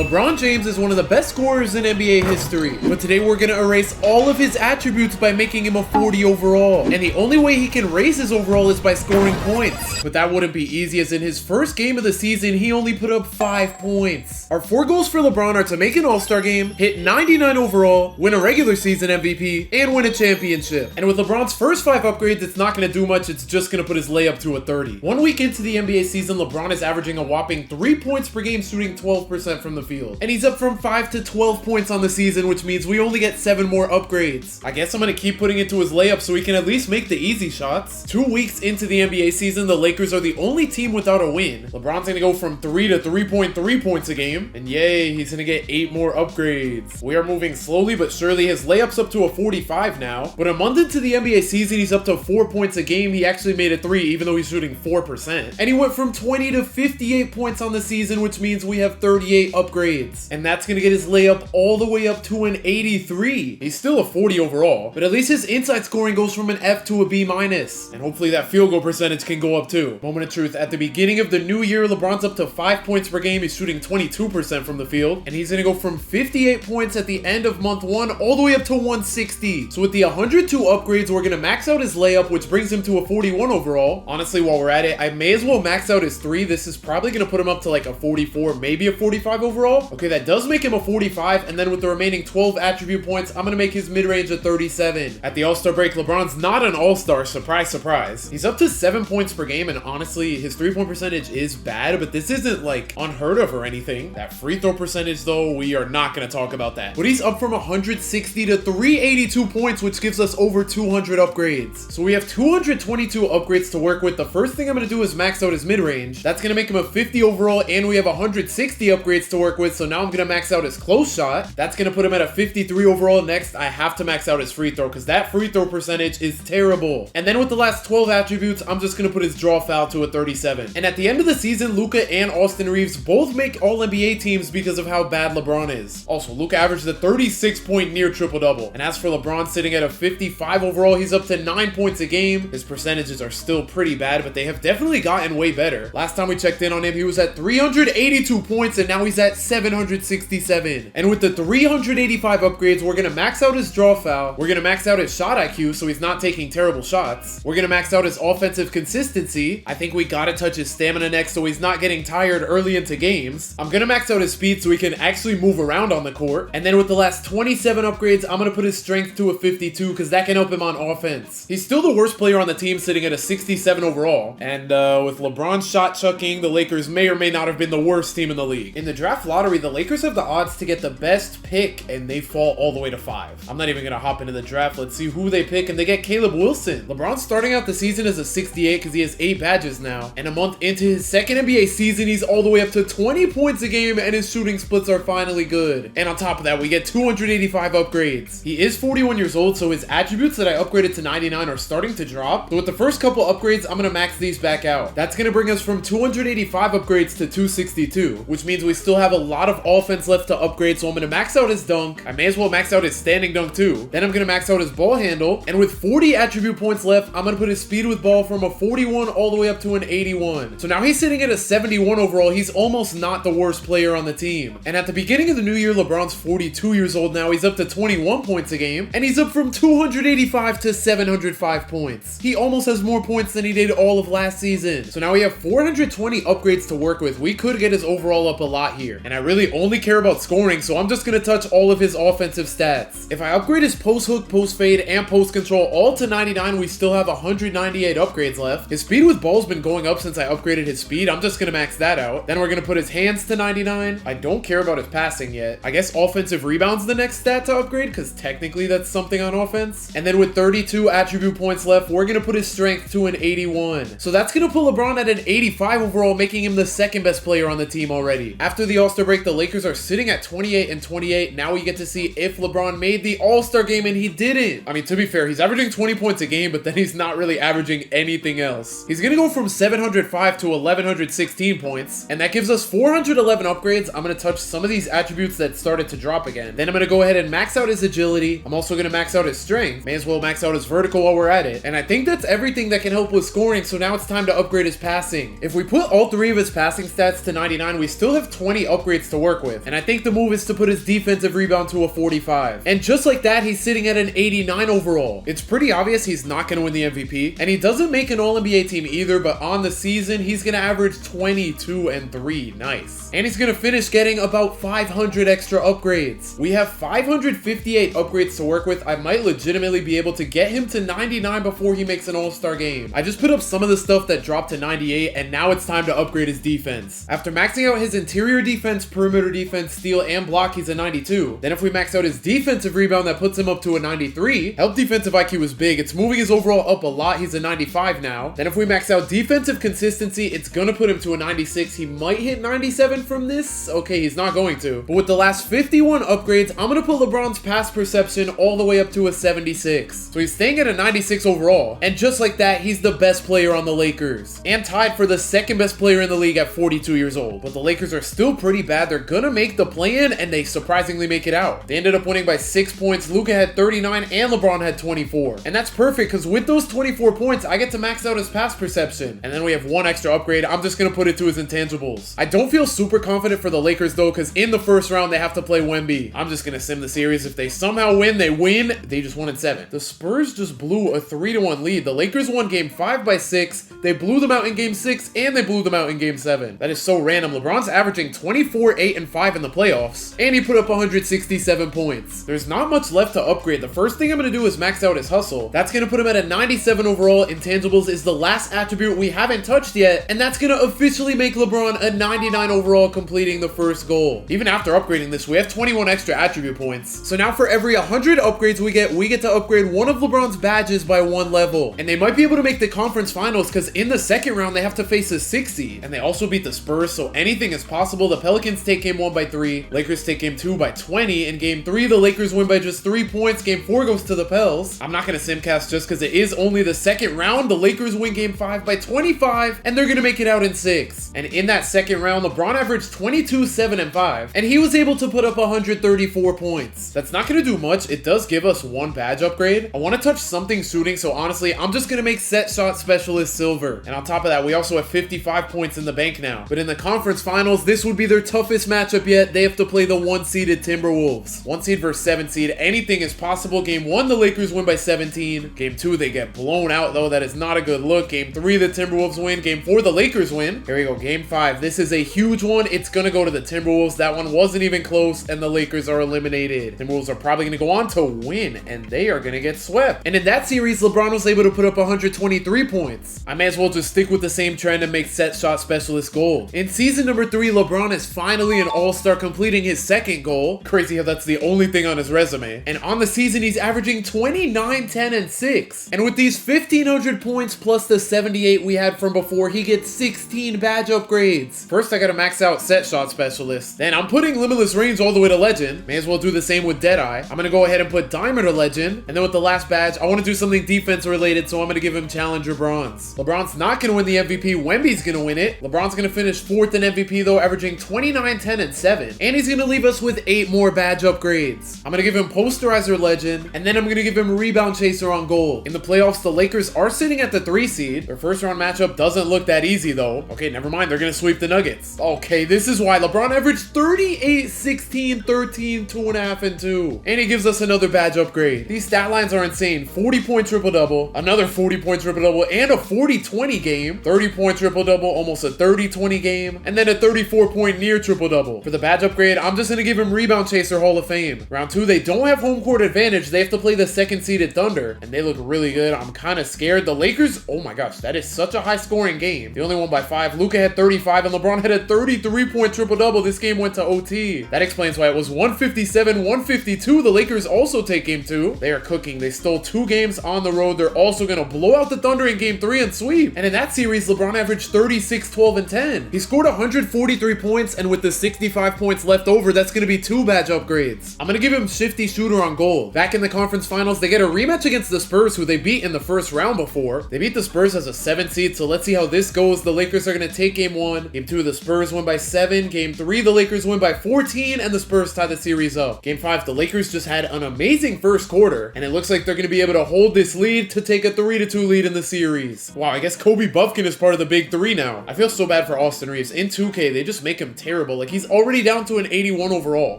LeBron James is one of the best scorers in NBA history, but today we're gonna erase all of his attributes by making him a 40 overall. And the only way he can raise his overall is by scoring points. But that wouldn't be easy, as in his first game of the season, he only put up 5 points. Our 4 goals for LeBron are to make an All-Star game, hit 99 overall, win a regular season MVP, and win a championship. And with LeBron's first 5 upgrades, it's not gonna do much, it's just gonna put his layup to a 30. 1 week into the NBA season, LeBron is averaging a whopping 3 points per game, shooting 12% from the field. And he's up from 5 to 12 points on the season, which means we only get 7 more upgrades. I guess I'm gonna keep putting it to his layup so he can at least make the easy shots. 2 weeks into the NBA season, the Lakers are the only team without a win. LeBron's gonna go from 3 to 3.3 points a game. And yay, he's gonna get 8 more upgrades. We are moving slowly but surely. His layup's up to a 45 now. But a month into the NBA season, he's up to 4 points a game. He actually made it 3, even though he's shooting 4%. And he went from 20 to 58 points on the season, which means we have 38 upgrades. And that's gonna get his layup all the way up to an 83. He's still a 40 overall, but at least his inside scoring goes from an F to a B-. And hopefully that field goal percentage can go up too. Moment of truth, at the beginning of the new year, LeBron's up to 5 points per game. He's shooting 22% from the field. And he's gonna go from 58 points at the end of month 1 all the way up to 160. So with the 102 upgrades, we're gonna max out his layup, which brings him to a 41 overall. Honestly, while we're at it, I may as well max out his 3. This is probably gonna put him up to like a 44, maybe a 45 overall. Okay, that does make him a 45, and then with the remaining 12 attribute points, I'm gonna make his mid-range a 37. At the All-Star break, LeBron's not an All-Star, surprise, surprise. He's up to 7 points per game, and honestly, his 3-point percentage is bad, but this isn't like unheard of or anything. That free throw percentage though, we are not gonna talk about that. But he's up from 160 to 382 points, which gives us over 200 upgrades. So we have 222 upgrades to work with. The first thing I'm gonna do is max out his mid-range. That's gonna make him a 50 overall, and we have 160 upgrades to work with, so now I'm gonna max out his close shot. That's gonna put him at a 53 overall. Next, I have to max out his free throw, because that free throw percentage is terrible. And then with the last 12 attributes, I'm just gonna put his draw foul to a 37. And at the end of the season, Luka and Austin Reeves both make All-NBA teams because of how bad LeBron is. Also, Luka averaged a 36-point near triple-double. And as for LeBron, sitting at a 55 overall, he's up to 9 points a game. His percentages are still pretty bad, but they have definitely gotten way better. Last time we checked in on him, he was at 382 points, and now he's at 767. And with the 385 upgrades, we're gonna max out his draw foul. We're gonna max out his shot IQ, so he's not taking terrible shots. We're gonna max out his offensive consistency. I think we gotta touch his stamina next, so he's not getting tired early into games. I'm gonna max out his speed so he can actually move around on the court. And then with the last 27 upgrades, I'm gonna put his strength to a 52, because that can help him on offense. He's still the worst player on the team, sitting at a 67 overall. And with LeBron's shot chucking, the Lakers may or may not have been the worst team in the league. In the draft lottery, the Lakers have the odds to get the best pick, and they fall all the way to 5. I'm not even gonna hop into the draft. Let's see who they pick, and they get Caleb Wilson. LeBron's starting out the season as a 68 because he has 8 badges now. And a month into his second NBA season, he's all the way up to 20 points a game, and his shooting splits are finally good. And on top of that, we get 285 upgrades. He is 41 years old, so his attributes that I upgraded to 99 are starting to drop. But with the first couple upgrades, I'm gonna max these back out. That's gonna bring us from 285 upgrades to 262, which means we still have a lot of offense left to upgrade, so I'm gonna max out his dunk. I may as well max out his standing dunk too. Then I'm gonna max out his ball handle, and with 40 attribute points left, I'm gonna put his speed with ball from a 41 all the way up to an 81. So now he's sitting at a 71 overall. He's almost not the worst player on the team. And at the beginning of the new year, LeBron's 42 years old now. He's up to 21 points a game, and he's up from 285 to 705 points. He almost has more points than he did all of last season. So now we have 420 upgrades to work with. We could get his overall up a lot here. And I really only care about scoring, so I'm just gonna touch all of his offensive stats. If I upgrade his post hook, post fade, and post control all to 99, we still have 198 upgrades left. His speed with ball's been going up since I upgraded his speed. I'm just gonna max that out. Then we're gonna put his hands to 99. I don't care about his passing yet. I guess offensive rebound's the next stat to upgrade, because technically that's something on offense. And then with 32 attribute points left, we're gonna put his strength to an 81. So that's gonna put LeBron at an 85 overall, making him the second best player on the team already. After the All-Star break, the Lakers are sitting at 28 and 28. Now we get to see if LeBron made the All-Star game, and he didn't. I mean, to be fair, he's averaging 20 points a game, but then he's not really averaging anything else. He's gonna go from 705 to 1116 points, and that gives us 411 upgrades. I'm gonna touch some of these attributes that started to drop again. Then I'm gonna go ahead and max out his agility. I'm also gonna max out his strength. May as well max out his vertical while we're at it. And I think that's everything that can help with scoring, so now it's time to upgrade his passing. If we put all 3 of his passing stats to 99, we still have 20 upgrades upgrades to work with. And I think the move is to put his defensive rebound to a 45. And just like that, he's sitting at an 89 overall. It's pretty obvious he's not going to win the MVP. And he doesn't make an All-NBA team either, but on the season, he's going to average 22 and 3. Nice. And he's going to finish getting about 500 extra upgrades. We have 558 upgrades to work with. I might legitimately be able to get him to 99 before he makes an All-Star game. I just put up some of the stuff that dropped to 98, and now it's time to upgrade his defense. After maxing out his interior defense, perimeter defense, steal, and block, he's a 92. Then if we max out his defensive rebound, that puts him up to a 93. Help defensive IQ is big. It's moving his overall up a lot. He's a 95 now. Then if we max out defensive consistency, it's gonna put him to a 96. He might hit 97 from this. Okay, he's not going to. But with the last 51 upgrades, I'm gonna put LeBron's pass perception all the way up to a 76. So he's staying at a 96 overall. And just like that, he's the best player on the Lakers. And tied for the second best player in the league at 42 years old. But the Lakers are still pretty bad. They're gonna make the play-in, and they surprisingly make it out. They ended up winning by 6 points. Luka had 39 and LeBron had 24. And that's perfect because with those 24 points, I get to max out his pass perception. And then we have one extra upgrade. I'm just gonna put it to his intangibles. I don't feel super confident for the Lakers though, because in the first round, they have to play Wemby. I'm just gonna sim the series. If they somehow win, they win. They just won in 7. The Spurs just blew a 3-1 lead. The Lakers won game 5 by 6. They blew them out in game 6, and they blew them out in game 7. That is so random. LeBron's averaging 24, 8, and 5 in the playoffs, and he put up 167 points. There's not much left to upgrade. The first thing I'm gonna do is max out his hustle. That's gonna put him at a 97 overall. Intangibles is the last attribute we haven't touched yet, and that's gonna officially make LeBron a 99 overall, completing the first goal. Even after upgrading this, we have 21 extra attribute points. So now for every 100 upgrades we get to upgrade one of LeBron's badges by 1 level. And they might be able to make the conference finals because in the second round, they have to face a 6 seed. And they also beat the Spurs, so anything is possible. The Pelicans take game 1 by 3. Lakers take game 2 by 20. In game 3, the Lakers win by just 3 points. Game 4 goes to the Pels. I'm not going to simcast just because it is only the second round. The Lakers win game 5 by 25, and they're going to make it out in 6. And in that second round, LeBron averaged 22, 7, and 5, and he was able to put up 134 points. That's not going to do much. It does give us 1 badge upgrade. I want to touch something shooting, so honestly, I'm just going to make set shot specialist silver. And on top of that, we also have 55 points in the bank now. But in the conference finals, this would be their toughest matchup yet. They have to play the 1-seeded Timberwolves. 1 seed versus 7 seed. Anything is possible. Game 1, the Lakers win by 17. Game 2, they get blown out, though. That is not a good look. Game 3, the Timberwolves win. Game 4, the Lakers win. Here we go. Game 5. This is a huge one. It's going to go to the Timberwolves. That one wasn't even close, and the Lakers are eliminated. Timberwolves are probably going to go on to win, and they are going to get swept. And in that series, LeBron was able to put up 123 points. I may as well just stick with the same trend and make set shot specialist gold. In season number 3, LeBron is finally an all-star, completing his second goal. Crazy how that's the only thing on his resume. And on the season, he's averaging 29, 10, and 6. And with these 1,500 points plus the 78 we had from before, he gets 16 badge upgrades. First, I gotta max out set shot specialist. Then I'm putting limitless range all the way to legend. May as well do the same with Deadeye. I'm gonna go ahead and put diamond or legend. And then with the last badge, I want to do something defense related, so I'm gonna give him challenger bronze. LeBron's not gonna win the MVP. Wemby's gonna win it. LeBron's gonna finish 4th in MVP though, averaging 29, 10, and 7. And he's gonna leave us with 8 more badge upgrades. I'm gonna give him posterizer legend, and then I'm gonna give him rebound chaser on gold. In the playoffs, the Lakers are sitting at the 3 seed. Their first round matchup doesn't look that easy though. Okay, never mind. They're gonna sweep the Nuggets. Okay, this is why LeBron averaged 38, 16, 13, 2.5, and 2. And he gives us another badge upgrade. These stat lines are insane. 40-point triple-double, another 40-point triple-double, and a 40-20 game. 30-point triple-double, almost a 30-20 game, and then a 34-point near triple-double. For the badge upgrade, I'm just gonna give him rebound chaser Hall of Fame. Round 2, they don't have home court advantage. They have to play the 2nd-seeded Thunder, and they look really good. I'm kind of scared. The Lakers, oh my gosh, that is such a high-scoring game. They only won by 5. Luka had 35, and LeBron had a 33-point triple-double. This game went to OT. That explains why it was 157-152. The Lakers also take game 2. They are cooking. They stole 2 games on the road. They're also gonna blow out the Thunder in game 3 and sweep. And in that series, LeBron averaged 36, 12, and 10. He scored 143 points, and with the 65 points left over, that's gonna be 2 badge upgrades. I'm gonna give him shifty shooter on gold. Back in the conference finals, they get a rematch against the Spurs, who they beat in the first round before. They beat the Spurs as a 7 seed, so let's see how this goes. The Lakers are gonna take game 1. Game 2, the Spurs win by 7. Game 3, the Lakers win by 14, and the Spurs tie the series up. Game 5, the Lakers just had an amazing first quarter, and it looks like they're gonna be able to hold this lead to take a 3-2 lead in the series. Wow, I guess Kobe Buffkin is part of the big 3 now. I feel so bad for Austin Reeves. In 2K, they just make him terrible. terrible. Like, he's already down to an 81 overall,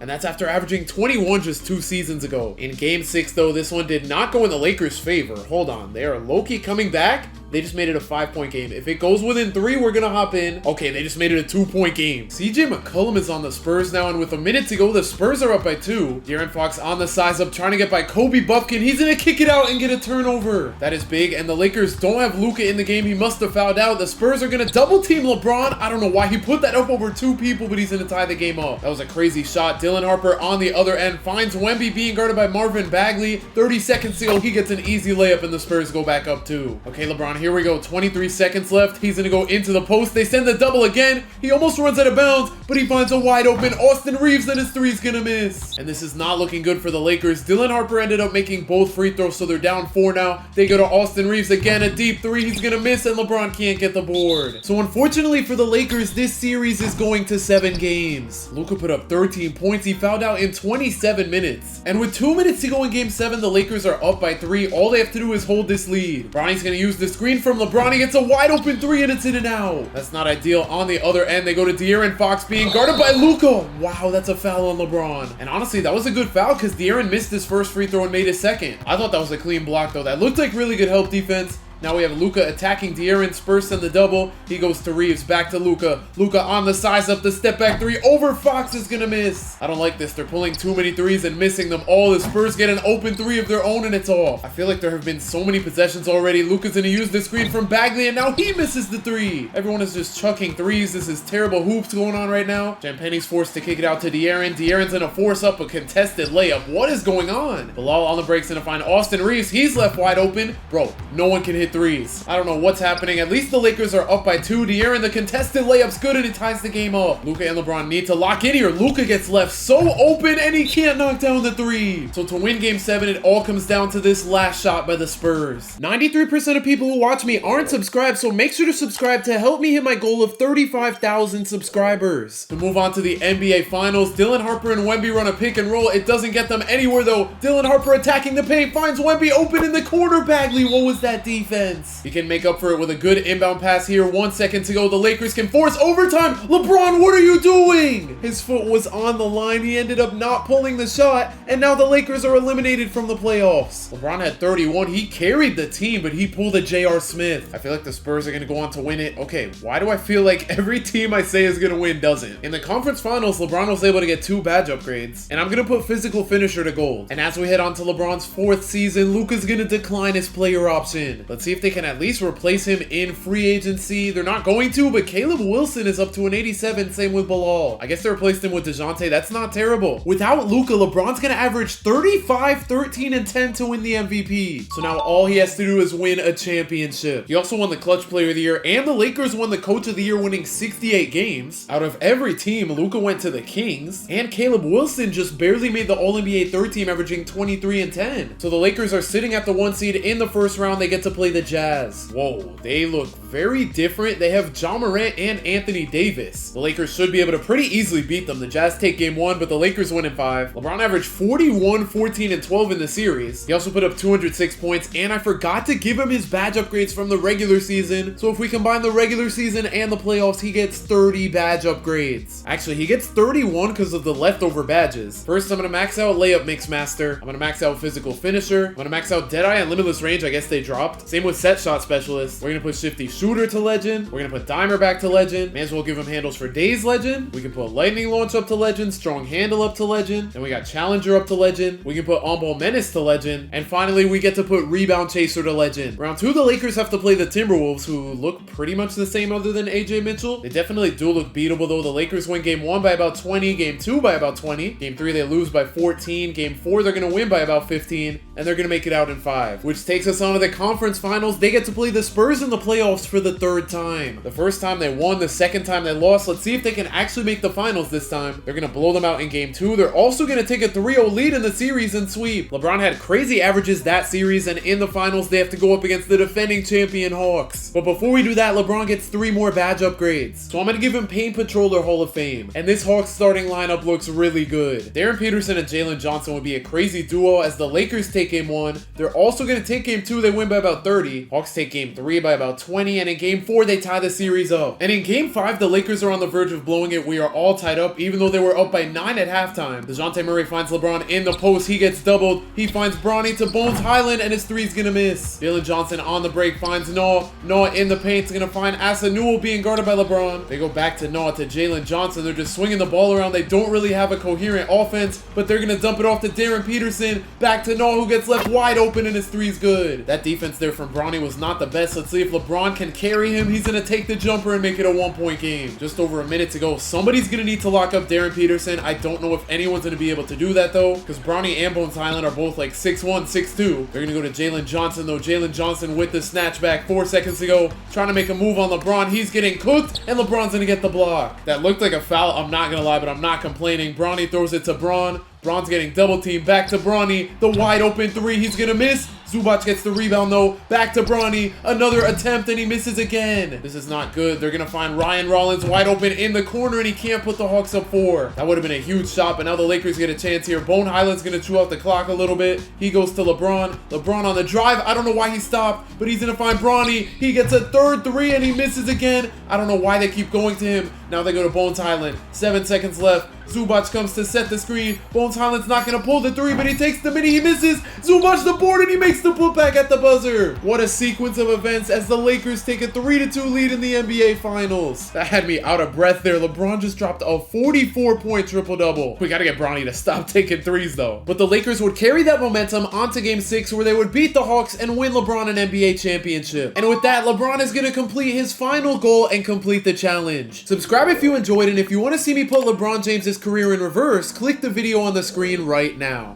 and that's after averaging 21 just 2 seasons ago. In Game 6, though, this one did not go in the Lakers' favor. Hold on, they are low-key coming back. They just made it a 5-point game. If it goes within 3, we're gonna hop in. Okay, they just made it a 2-point game. CJ McCollum is on the Spurs now, and with a minute to go, the Spurs are up by 2. De'Aaron Fox on the size up, trying to get by Kobe Buffkin. He's gonna kick it out and get a turnover. That is big, and the Lakers don't have Luka in the game. He must have fouled out. The Spurs are gonna double team LeBron. I don't know why he put that up over 2 people, but he's gonna tie the game up. That was a crazy shot. Dylan Harper on the other end finds Wemby being guarded by Marvin Bagley. 30 seconds to go. He gets an easy layup, and the Spurs go back up 2. Okay, LeBron, here we go. 23 seconds left. He's gonna go into the post. They send the double again. He almost runs out of bounds, but he finds a wide open Austin Reeves, and his 3's gonna miss. And this is not looking good for the Lakers. Dylan Harper ended up making both free throws, so they're down 4 now. They go to Austin Reeves again, a deep 3. He's gonna miss, and LeBron can't get the board. So unfortunately for the Lakers, this series is going to 7 games. Luka put up 13 points. He fouled out in 27 minutes. And with 2 minutes to go in Game 7, the Lakers are up by 3. All they have to do is hold this lead. Bronny's gonna use the screen from LeBron. He gets a wide open 3, and it's in and out. That's not ideal. On the other end, they go to De'Aaron Fox being guarded by Luka. Wow, that's a foul on LeBron. And honestly, that was a good foul because De'Aaron missed his first free throw and made his second. I thought that was a clean block, though. That looked like really good help defense. Now we have Luka attacking De'Aaron. Spurs send the double. He goes to Reeves. Back to Luka. Luka on the size up. The step back 3 over Fox is gonna miss. I don't like this. They're pulling too many 3s and missing them all. The Spurs get an open 3 of their own, and it's off. I feel like there have been so many possessions already. Luka's gonna use the screen from Bagley, and now he misses the 3. Everyone is just chucking 3s. This is terrible hoops going on right now. Champagne's forced to kick it out to De'Aaron. De'Aaron's gonna force up a contested layup. What is going on? Bilal on the break's gonna find Austin Reeves. He's left wide open. Bro, no one can hit 3s. I don't know what's happening. At least the Lakers are up by 2. De'Aaron, the contested layup's good, and it ties the game up. Luka and LeBron need to lock in here. Luka gets left so open, and he can't knock down the 3. So to win Game 7, it all comes down to this last shot by the Spurs. 93% of people who watch me aren't subscribed, so make sure to subscribe to help me hit my goal of 35,000 subscribers. To move on to the NBA Finals, Dylan Harper and Wemby run a pick and roll. It doesn't get them anywhere, though. Dylan Harper attacking the paint, finds Wemby open in the corner. Bagley, what was that defense? He can make up for it with a good inbound pass here. 1 second to go. The Lakers can force overtime. LeBron, what are you doing? His foot was on the line. He ended up not pulling the shot, and now the Lakers are eliminated from the playoffs. LeBron had 31. He carried the team, but he pulled a J.R. Smith. I feel like the Spurs are going to go on to win it. Okay, why do I feel like every team I say is going to win doesn't? In the conference finals, LeBron was able to get 2 badge upgrades, and I'm going to put physical finisher to gold. And as we head on to LeBron's 4th season, Luka's going to decline his player option. Let's see if they can at least replace him in free agency. They're not going to, but Caleb Wilson is up to an 87, same with Bilal. I guess they replaced him with DeJounte. That's not terrible. Without Luka, LeBron's gonna average 35, 13, and 10 to win the MVP. So now all he has to do is win a championship. He also won the Clutch Player of the Year, and the Lakers won the Coach of the Year, winning 68 games. Out of every team, Luka went to the Kings, and Caleb Wilson just barely made the All-NBA 3rd team, averaging 23 and 10. So the Lakers are sitting at the 1 seed in the first round. They get to play the Jazz. Whoa, they look very different. They have Ja Morant and Anthony Davis. The Lakers should be able to pretty easily beat them. The Jazz take Game 1, but the Lakers win in 5. LeBron averaged 41, 14, and 12 in the series. He also put up 206 points, and I forgot to give him his badge upgrades from the regular season. So if we combine the regular season and the playoffs, he gets 30 badge upgrades. Actually, he gets 31 because of the leftover badges. First, I'm going to max out Layup Mix Master. I'm going to max out Physical Finisher. I'm going to max out Deadeye and Limitless Range. I guess they dropped. Same with Set Shot Specialist. We're going to put Shifty Shooter to Legend. We're going to put Dimer back to Legend. May as well give him handles for days Legend. We can put Lightning Launch up to Legend. Strong Handle up to Legend. Then we got Challenger up to Legend. We can put On-Ball Menace to Legend. And finally, we get to put Rebound Chaser to Legend. Round 2, the Lakers have to play the Timberwolves, who look pretty much the same other than AJ Mitchell. They definitely do look beatable, though. The Lakers win Game 1 by about 20. Game 2 by about 20. Game 3, they lose by 14. Game 4, they're going to win by about 15. And they're going to make it out in 5. Which takes us on to the conference finals. They get to play the Spurs in the playoffs for the 3rd time. The first time they won, the second time they lost. Let's see if they can actually make the finals this time. They're going to blow them out in Game 2. They're also going to take a 3-0 lead in the series and sweep. LeBron had crazy averages that series, and in the finals, they have to go up against the defending champion Hawks. But before we do that, LeBron gets 3 more badge upgrades. So I'm going to give him Paint Patroller Hall of Fame. And this Hawks starting lineup looks really good. Darren Peterson and Jalen Johnson would be a crazy duo as the Lakers take Game 1. They're also going to take Game 2. They win by about 30. 30. Hawks take game 3 by about 20, and in game 4, they tie the series up. And in game 5, the Lakers are on the verge of blowing it. We are all tied up, even though they were up by 9 at halftime. DeJounte Murray finds LeBron in the post. He gets doubled. He finds Bronny to Bones Highland, and his three's gonna miss. Jalen Johnson on the break finds Noah. Noah in the paint's gonna find Asa Newell being guarded by LeBron. They go back to Noah to Jalen Johnson. They're just swinging the ball around. They don't really have a coherent offense, but they're gonna dump it off to Darren Peterson. Back to Noah, who gets left wide open, and his three's good. That defense there from Bronny was not the best. Let's see if LeBron can carry him. He's gonna take the jumper and make it a 1-point game. Just over a minute to go. Somebody's gonna need to lock up Darren Peterson. I don't know if anyone's gonna be able to do that though, because Bronny and Bones Highland are both like 6'1", 6'2". They're gonna go to Jalen Johnson though. Jalen Johnson with the snatchback. 4 seconds to go. Trying to make a move on LeBron. He's getting cooked, and LeBron's gonna get the block. That looked like a foul. I'm not gonna lie, but I'm not complaining. Bronny throws it to Bron. Bron's getting double teamed. Back to Bronny. The wide open three. He's gonna miss. Zubac gets the rebound though. Back to Bronny. Another attempt, and he misses again. This is not good. They're gonna find Ryan Rollins wide open in the corner, and he can't put the Hawks up 4. That would have been a huge shot, but now the Lakers get a chance here. Bone Highland's gonna chew out the clock a little bit. He goes to LeBron. LeBron on the drive. I don't know why he stopped, but he's gonna find Bronny. He gets a third three, and he misses again. I don't know why they keep going to him. Now they go to Bones Highland. 7 seconds left. Zubac comes to set the screen. Bones Highland's not going to pull the three, but he takes the mini. He misses. Zubac the board, and he makes the putback at the buzzer. What a sequence of events as the Lakers take a 3-2 lead in the NBA Finals. That had me out of breath there. LeBron just dropped a 44-point triple-double. We got to get Bronny to stop taking threes, though. But the Lakers would carry that momentum onto Game 6, where they would beat the Hawks and win LeBron an NBA championship. And with that, LeBron is going to complete his final goal and complete the challenge. Subscribe if you enjoyed, and if you want to see me put LeBron James' career in reverse, click the video on the screen right now.